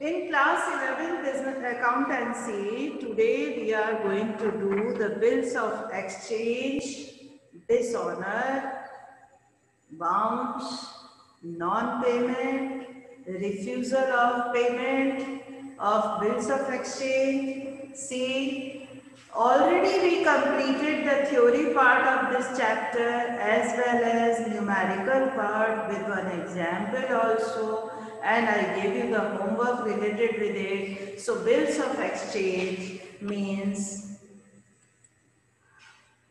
In class 11 business accountancy, today we are going to do the bills of exchange, dishonor, bounce, non-payment, refusal of payment of bills of exchange. See, already we completed the theory part of this chapter as well as numerical part with one example also, and I gave you the homework related with it. So bills of exchange means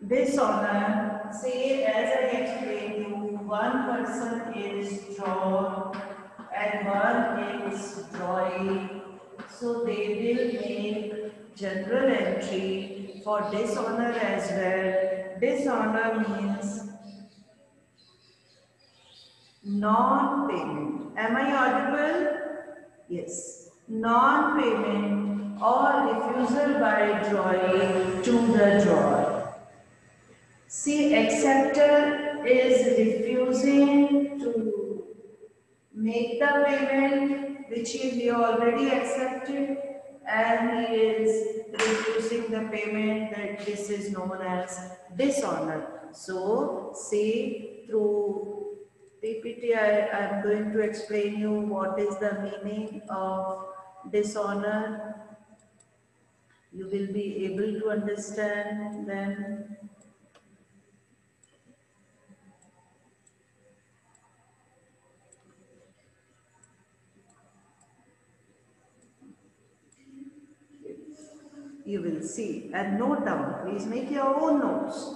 dishonor. Say, as I explained you, one person is drawn and one is drawing. So they will make general entry for dishonor as well. Dishonor means non-payment. Am I audible? Yes. Non-payment or refusal by drawing to the drawer. See, acceptor is refusing to make the payment which he already accepted, and he is refusing the payment, that this is known as dishonor. So, see, through PPT I am going to explain you what is the meaning of dishonor. You will be able to understand then. You will see and note down. Please make your own notes.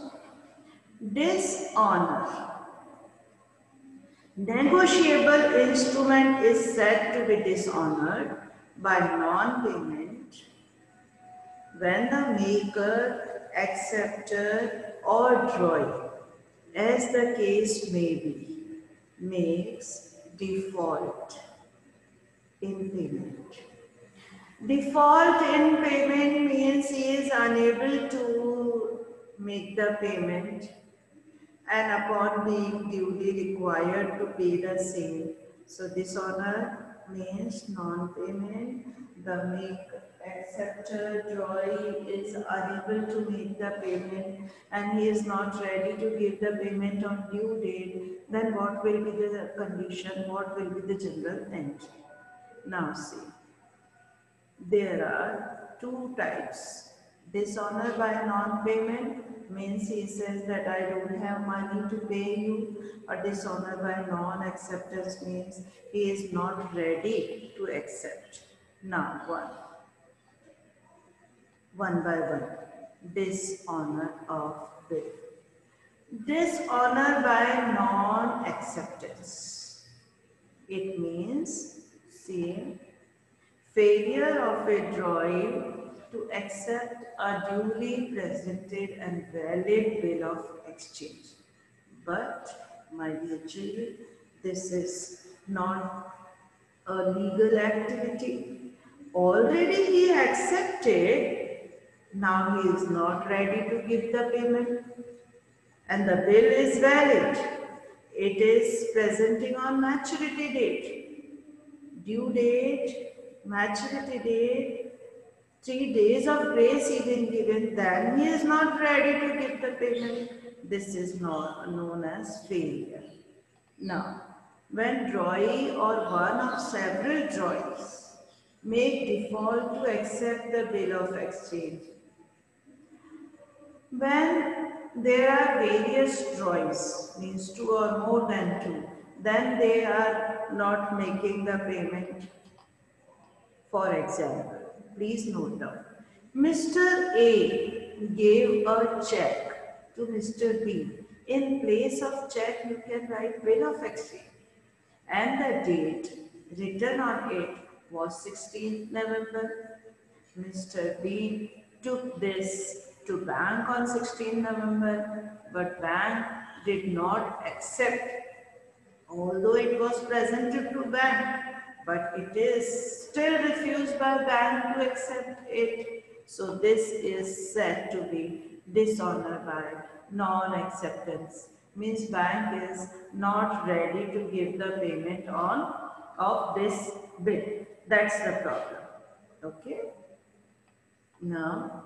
Dishonor. Negotiable instrument is said to be dishonored by non-payment when the maker, acceptor or drawee, as the case may be, makes default in payment. Default in payment means he is unable to make the payment, and upon being duly required to pay the same. So dishonor means non-payment. The acceptor drawee is unable to make the payment and he is not ready to give the payment on due date. Then what will be the condition? What will be the general entry? Now see. There are two types. Dishonor by non-payment means he says that I don't have money to pay you. Or dishonor by non-acceptance means he is not ready to accept. Now one by one. Dishonor of bill. Dishonor by non-acceptance. It means, see, failure of a drawee to accept a duly presented and valid bill of exchange. But, my dear children, this is not a legal activity. Already he accepted, now he is not ready to give the payment, and the bill is valid. It is presenting on maturity date. Due date, maturity date, 3 days of grace even given, then he is not ready to give the payment. This is not known as failure. Now, when drawee or one of several drawees make default to accept the bill of exchange, when there are various drawees, means 2 or more than 2, then they are not making the payment. For example, please note down, Mr. A gave a check to Mr. B. In place of check, you can write bill of exchange. And the date written on it was 16th November. Mr. B took this to bank on 16th November, but bank did not accept, although it was presented to bank, but it is still refused by bank to accept it. So this is said to be dishonor by non-acceptance. Means bank is not ready to give the payment of this bill. That's the problem. Okay. Now,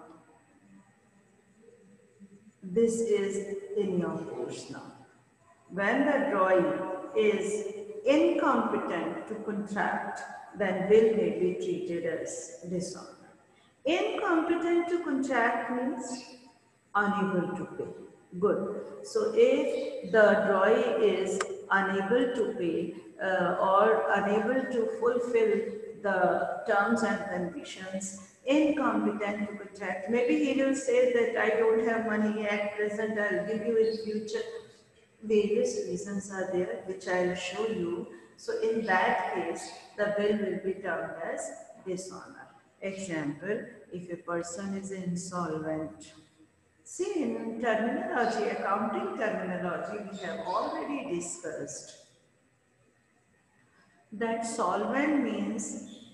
this is in your course now. When the drawee is incompetent to contract, then bill may be treated as dishonor. Incompetent to contract means unable to pay. Good. So if the drawee is unable to pay or unable to fulfill the terms and conditions, incompetent to contract, maybe he will say that I don't have money at present, I'll give you in future. Various reasons are there which I will show you. So in that case, the bill will be termed as dishonor. Example, if a person is insolvent. See, in terminology, accounting terminology, we have already discussed that solvent means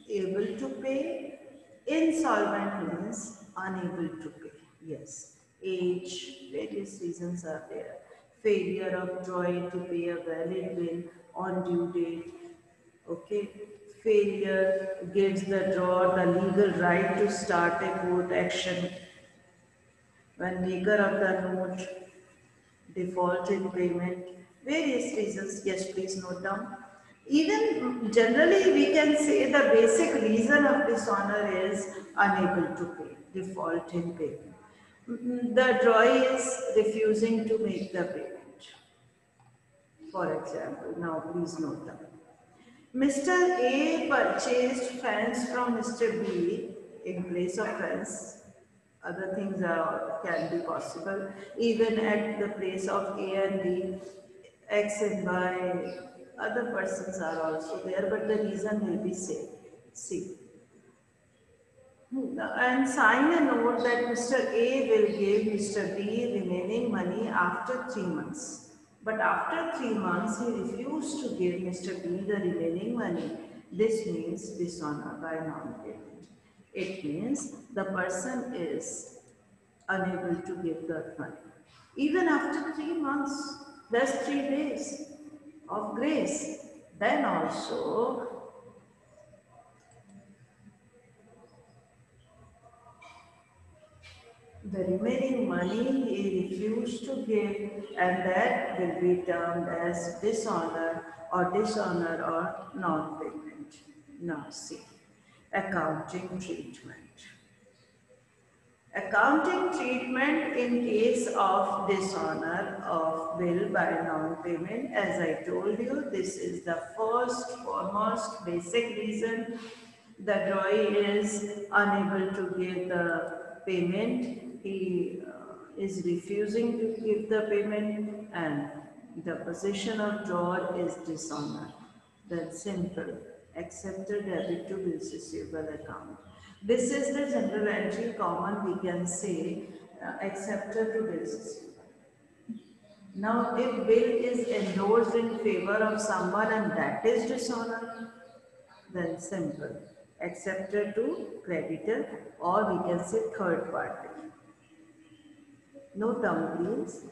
able to pay, insolvent means unable to pay. Yes, age, various reasons are there. Failure of drawee to pay a valid bill on due date. Okay, failure gives the drawer the legal right to start a court action when maker of the note default in payment, various reasons. Yes, please note down. Even generally, we can say the basic reason of dishonor is unable to pay, default in payment. The drawee is refusing to make the payment. For example, now please note down. Mr. A purchased fans from Mr. B in place of fans. Other things can be possible. Even at the place of A and B, X and Y, other persons are also there, but the reason will be same. C. And sign a note that Mr. A will give Mr. B remaining money after 3 months. But after 3 months, he refused to give Mr. B the remaining money. This means dishonor by non-payment. It means the person is unable to give the money. Even after 3 months, there's 3 days of grace. Then also, the remaining money he refused to give, and that will be termed as dishonor or non-payment. Now see, accounting treatment. Accounting treatment in case of dishonor of bill by non-payment, as I told you, this is the first, foremost, basic reason. The drawee is unable to give the payment. He is refusing to give the payment, and the position of drawer is dishonor. That's simple. Accepted debit to bills receivable account. This is the general entry common, we can say, accepted to bills receivable. Now, if bill is endorsed in favor of someone and that is dishonor, then simple. Accepted to creditor, or we can say third party. Note down please.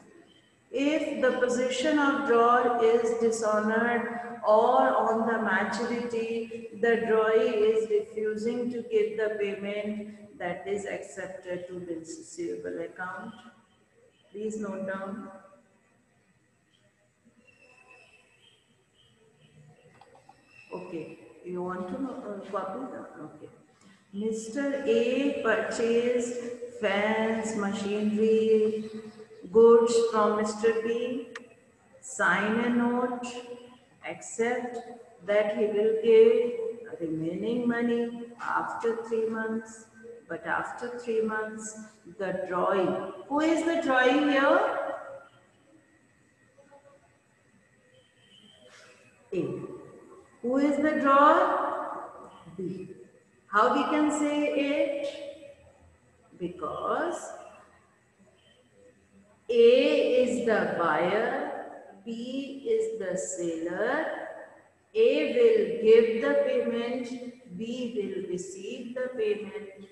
If the position of drawer is dishonored or on the maturity, the drawee is refusing to give the payment, that is accepted to bills receivable account. Please note down. Okay, you want to copy that? Okay. Mr. A purchased fans, machinery, goods from Mr. B, sign a note, accept that he will give remaining money after 3 months. But after 3 months, the drawee. Who is the drawee here? A. Who is the drawer? B. How we can say it? Because A is the buyer, B is the seller. A will give the payment, B will receive the payment.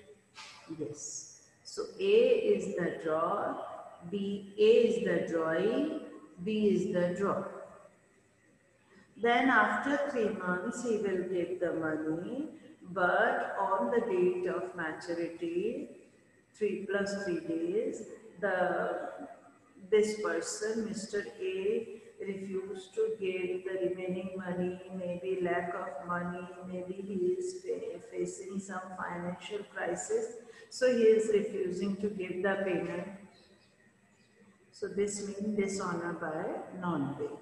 Yes. So A is the drawer, A is the drawee, B is the drawer. Then after 3 months, he will give the money, but on the date of maturity, 3 plus 3 days, this person, Mr. A, refused to give the remaining money, maybe lack of money, maybe he is facing some financial crisis, so he is refusing to give the payment. So this means dishonor by non-payment.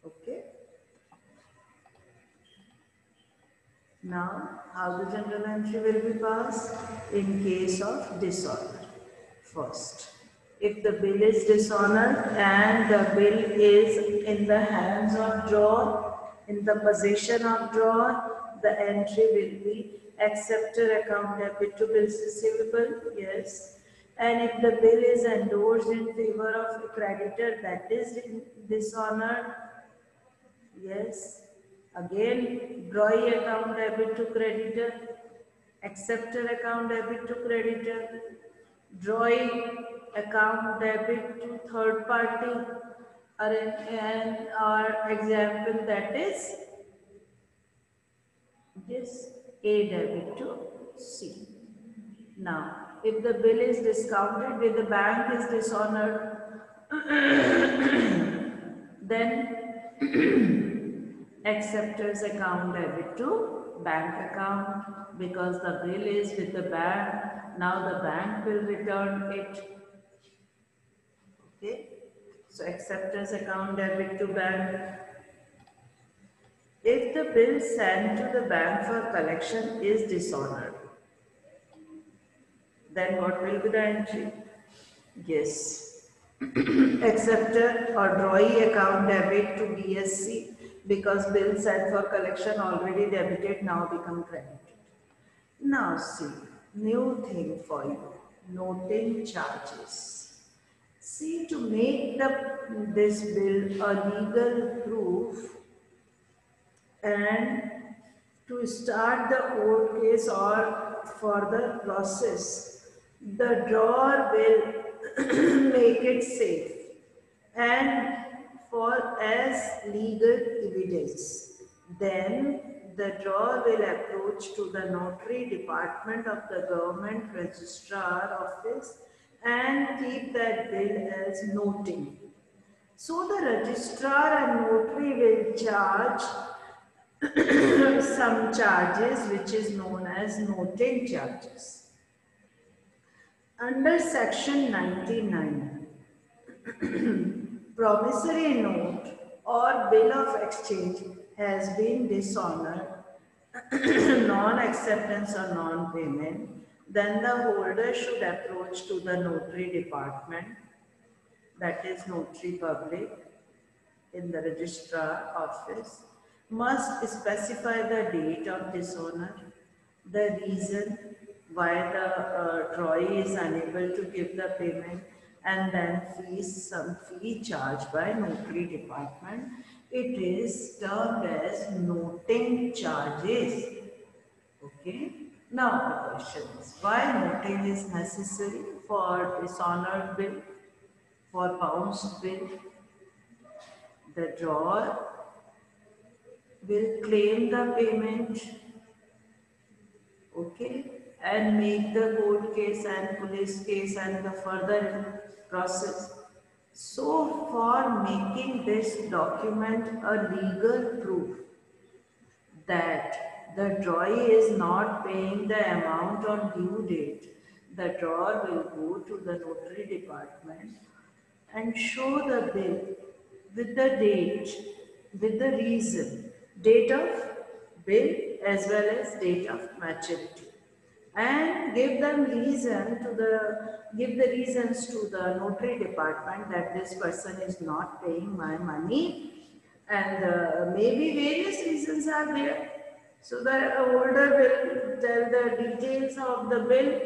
Okay. Now, how the journal entry will be passed? In case of dishonor. First, if the bill is dishonored and the bill is in the hands of drawer, in the possession of drawer, the entry will be acceptor account debit to bills receivable, yes. And if the bill is endorsed in favor of a creditor, that is dishonored, yes. Again, drawee account debit to creditor, acceptor account debit to creditor, drawee account debit to third party, or and our example that is this A debit to C. Now, if the bill is discounted with the bank is dishonored, then acceptor's account debit to bank account, because the bill is with the bank. Now the bank will return it. Okay. So acceptor's account debit to bank. If the bill sent to the bank for collection is dishonored, then what will be the entry? Yes. Acceptor or drawee account debit to BSC, because bill sent for collection already debited, now become credited. Now see, new thing for you, noting charges. See, to make this bill a legal proof and to start the court case or further process, the drawer will make it safe and for as legal evidence. Then the drawer will approach to the notary department of the government registrar office and keep that bill as noting. So the registrar and notary will charge some charges which is known as noting charges. Under section 99, promissory note or bill of exchange has been dishonored, non-acceptance or non-payment, then the holder should approach to the notary department, that is notary public, in the registrar office, must specify the date of dishonor, the reason why the drawee is unable to give the payment, and then some fee charged by notary department. It is termed as noting charges. Okay. Now the question is, why noting is necessary for dishonored bill, for bounced bill? The drawer will claim the payment, okay, and make the court case and police case and the further process. So for making this document a legal proof that the drawee is not paying the amount on due date, the drawer will go to the notary department and show the bill with the date, with the reason, date of bill as well as date of maturity, and give the reasons to the notary department that this person is not paying my money, and maybe various reasons are there. So the holder will tell the details of the bill,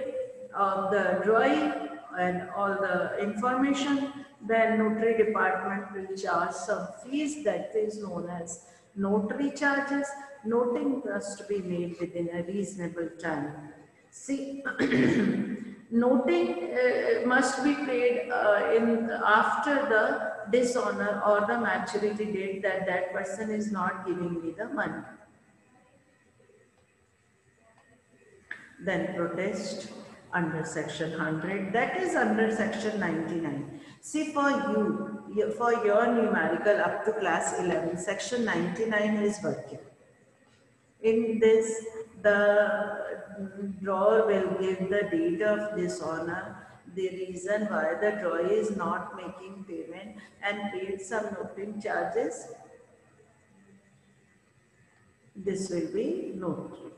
of the drawing and all the information. Then notary department will charge some fees, that is known as notary charges. Noting must be made within a reasonable time. See, noting must be paid after the dishonor or the maturity date that that person is not giving me the money. then protest under section 100, that is under section 99. See, for for your numerical up to class 11, section 99 is working. In this, the drawer will give the date of dishonor, the reason why the drawer is not making payment, and paid some noting charges. This will be noted.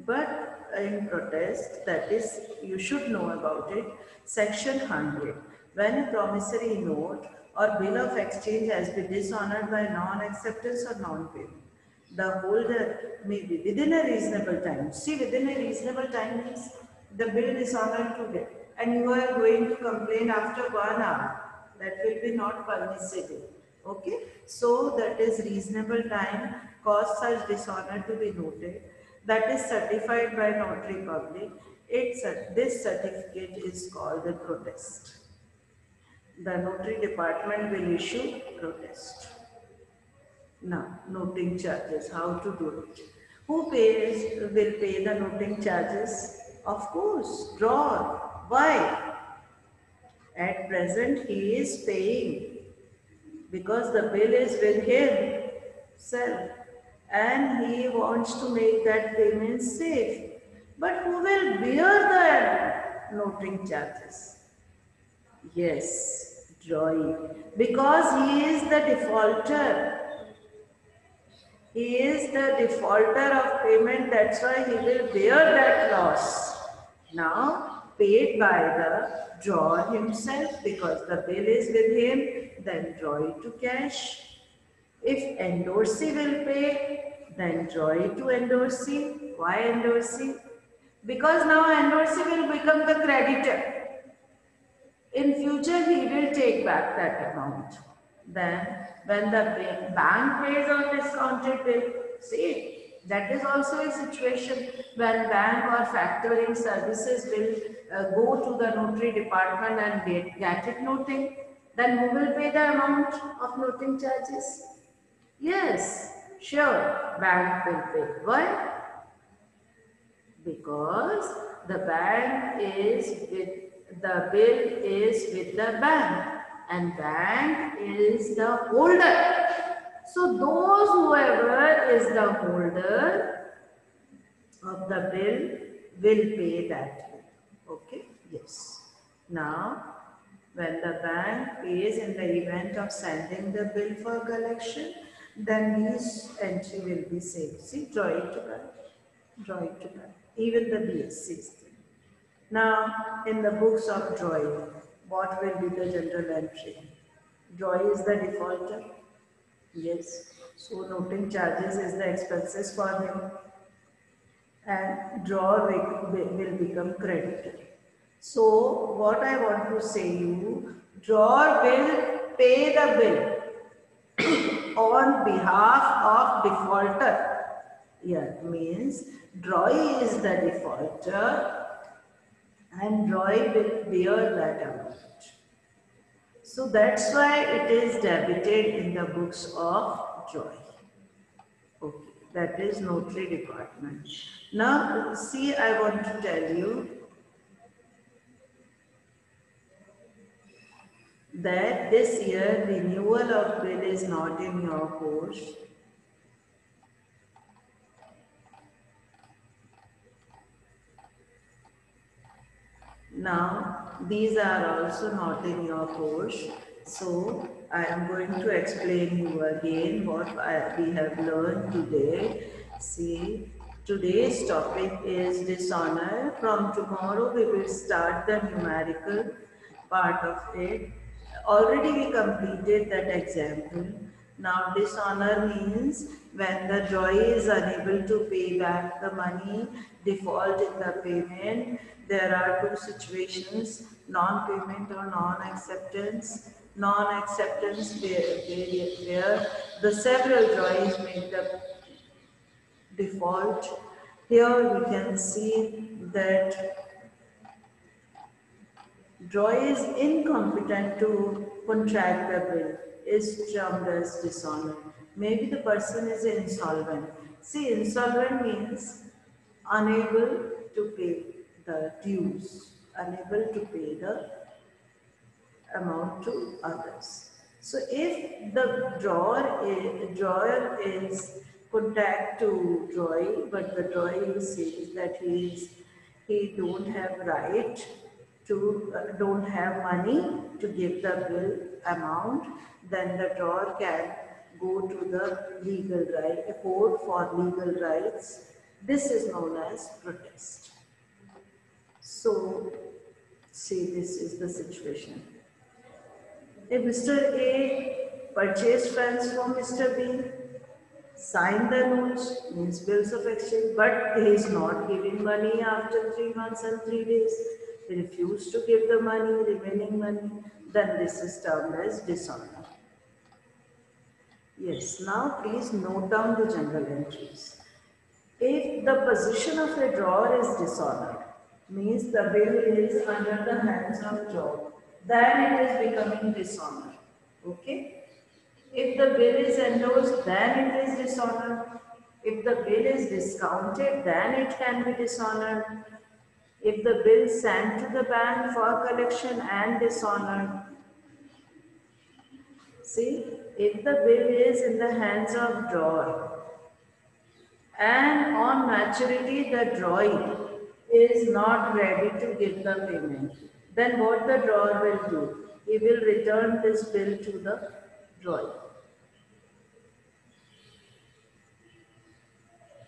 But in protest, that is, you should know about it, section 100. When a promissory note or bill of exchange has been dishonored by non-acceptance or non-payment, the holder may be within a reasonable time. See, within a reasonable time means the bill dishonored today and you are going to complain after 1 hour. That will be not permissible. Okay, so that is reasonable time cause such dishonor to be noted. That is certified by notary public. This certificate is called the protest. The notary department will issue protest. Now, noting charges, how to do it? Who will pay the noting charges? Of course, drawer. Why? At present, he is paying because the bill is with himself and he wants to make that payment safe. But who will bear the noting charges? Yes, drawee, because he is the defaulter. He is the defaulter of payment, that's why he will bear that loss. Now, paid by the drawer himself because the bill is with him, then drawee to cash. If endorsee will pay, then drawee to endorsee. Why endorsee? Because now endorsee will become the creditor. In future, he will take back that amount. Then, when the bank pays on discounted bill, see, that is also a situation when bank or factoring services will go to the notary department and get it noting. Then who will pay the amount of noting charges? Yes, sure, bank will pay. Why? Because the bank is with, the bill is with the bank and bank is the holder. So those whoever is the holder of the bill will pay that bill. Okay? Yes. Now, when the bank pays in the event of sending the bill for collection, then this entry will be saved. See, draw it to bank. Draw it to bank. Even the BSCs. Now, in the books of drawing, what will be the general entry? Drawee is the defaulter. Yes. So, noting charges is the expenses for him. And drawer will become creditor. So, what I want to say you, drawer will pay the bill on behalf of defaulter. Yeah, means drawee is the defaulter and drawee will bear that amount. So that's why it is debited in the books of drawee. Okay, that is notary department. Now, see, I want to tell you that this year renewal of bill is not in your course. Now, these are also not in your course. So, I am going to explain you again what we have learned today. See, today's topic is dishonor. From tomorrow, we will start the numerical part of it. Already we completed that example. Now, dishonor means when the drawee is unable to pay back the money, default in the payment. There are two situations, non-payment or non-acceptance. Non-acceptance where the several drawees make the default. Here we can see that drawee is incompetent to contract the bill, is termed as dishonor. Maybe the person is insolvent. See, insolvent means unable to pay the dues, unable to pay the amount to others. So if the drawer is contact to drawee, but the drawee says that he don't have right to don't have money to give the bill amount, then the drawer can go to the legal right court for legal rights. This is known as protest. So see, this is the situation. If Mr. A purchased funds from Mr. B, signed the notes, means bills of exchange, but he is not giving money after 3 months and 3 days, he refused to give the money, remaining money, then this is termed as dishonor. Yes, now please note down the general entries. If the position of a drawer is dishonored, means the bill is under the hands of drawer, then it is becoming dishonor. Okay? If the bill is endorsed, then it is dishonored. If the bill is discounted, then it can be dishonored. If the bill is sent to the bank for collection and dishonored. See, if the bill is in the hands of drawer and on maturity the drawee is not ready to give the payment, then what the drawer will do? He will return this bill to the drawee.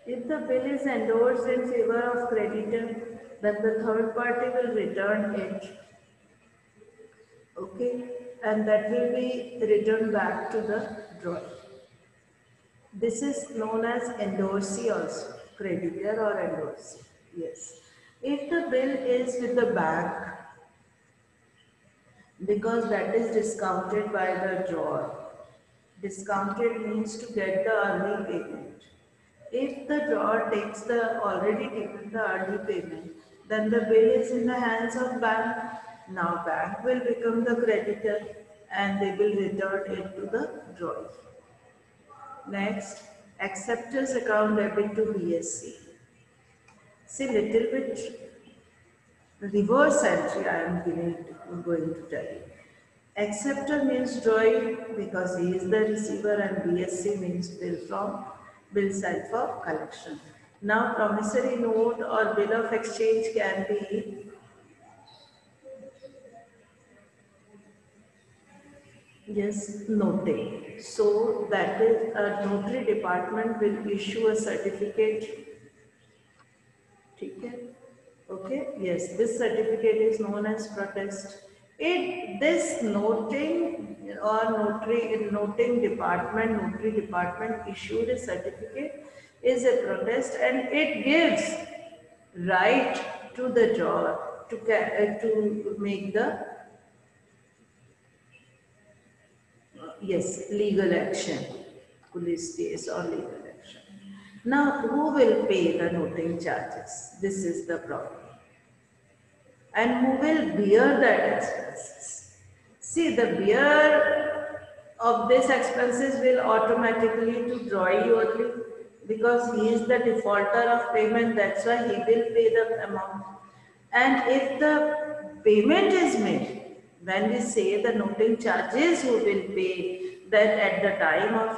If the bill is endorsed in favor of creditor, then the third party will return it. Okay, and that will be returned back to the drawer. This is known as endorsee also, creditor or endorsee. Yes. If the bill is with the bank, because that is discounted by the drawer. Discounted means to get the early payment. If the drawer takes the already taken the early payment, then the bill is in the hands of bank. Now bank will become the creditor and they will return it to the drawer. Next, acceptors account debit to BSC. See, little bit reverse entry I am going to tell you. Acceptor means drawee because he is the receiver, and BSC means bill sent for collection. Now promissory note or bill of exchange can be noting. So that is a notary department will issue a certificate. Okay, yes, this certificate is known as protest. This noting or notary department issued a certificate is a protest, and it gives right to the drawer to make the legal action, police case or legal action. Now, who will pay the noting charges? This is the problem. And who will bear that expenses? See, the bear of these expenses will automatically to drawee only because he is the defaulter of payment. That's why he will pay the amount. And if the payment is made, when we say the noting charges who will pay, then at the time of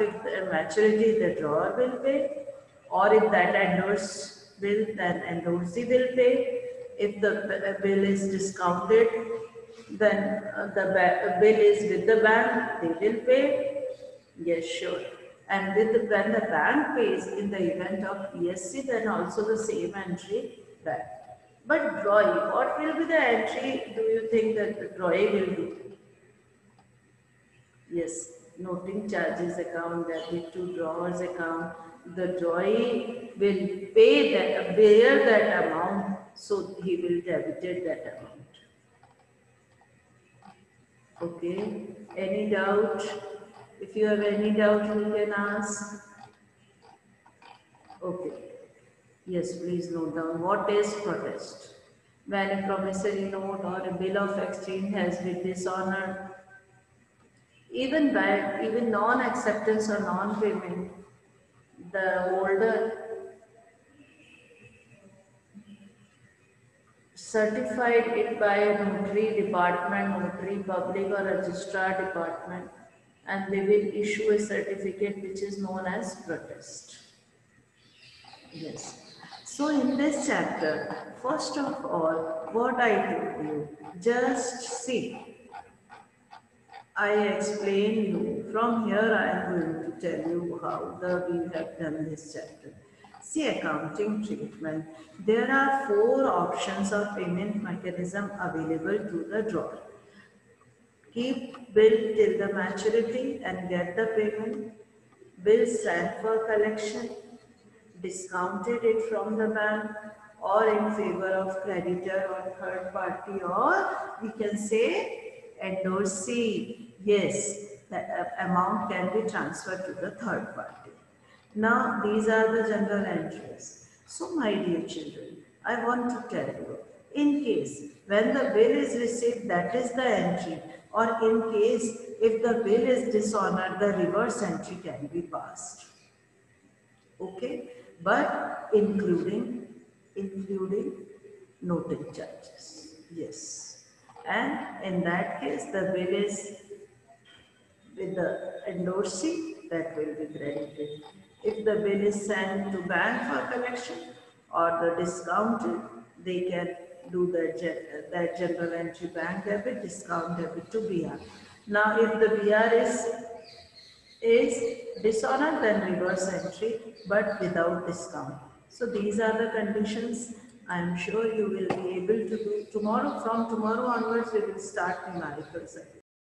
maturity the drawer will pay, or if that endorsed bill, then endorsee will pay. If the bill is discounted, then the bill is with the bank, they will pay. Yes, sure. And when the bank pays in the event of ESC, then also the same entry back. But drawee, what will be the entry do you think that the drawee will do? Yes, noting charges account, debit to drawers account. The drawee will bear that amount, so he will debit that amount. Okay, any doubt? If you have any doubt, you can ask. Okay. Yes, please note down what is protest. When a promissory note or a bill of exchange has been dishonored, even non-acceptance or non-payment, the holder certified it by a notary department, notary public or registrar department, and they will issue a certificate which is known as protest. Yes. So in this chapter, first of all, what I told you, just see. I explain you. From here I am going to tell you how we have done this chapter. See, accounting treatment. There are 4 options of payment mechanism available to the drawer. Keep bill till the maturity and get the payment. Bill sent for collection. Discounted it from the bank, or in favor of creditor or third party, or we can say endorsee. Yes, the amount can be transferred to the third party. Now these are the general entries. So my dear children, I want to tell you, in case when the bill is received, that is the entry, or in case if the bill is dishonored, the reverse entry can be passed. Okay, but including noting charges. Yes, and in that case the bill is with the endorsee, that will be credited. If the bill is sent to bank for collection or the discounted, they can do that general entry bank debit, discount debit to BR. Now if the BR is dishonored, then reverse entry, but without discount. So these are the conditions. I am sure you will be able to do tomorrow. From tomorrow onwards, we will start numerical cycle.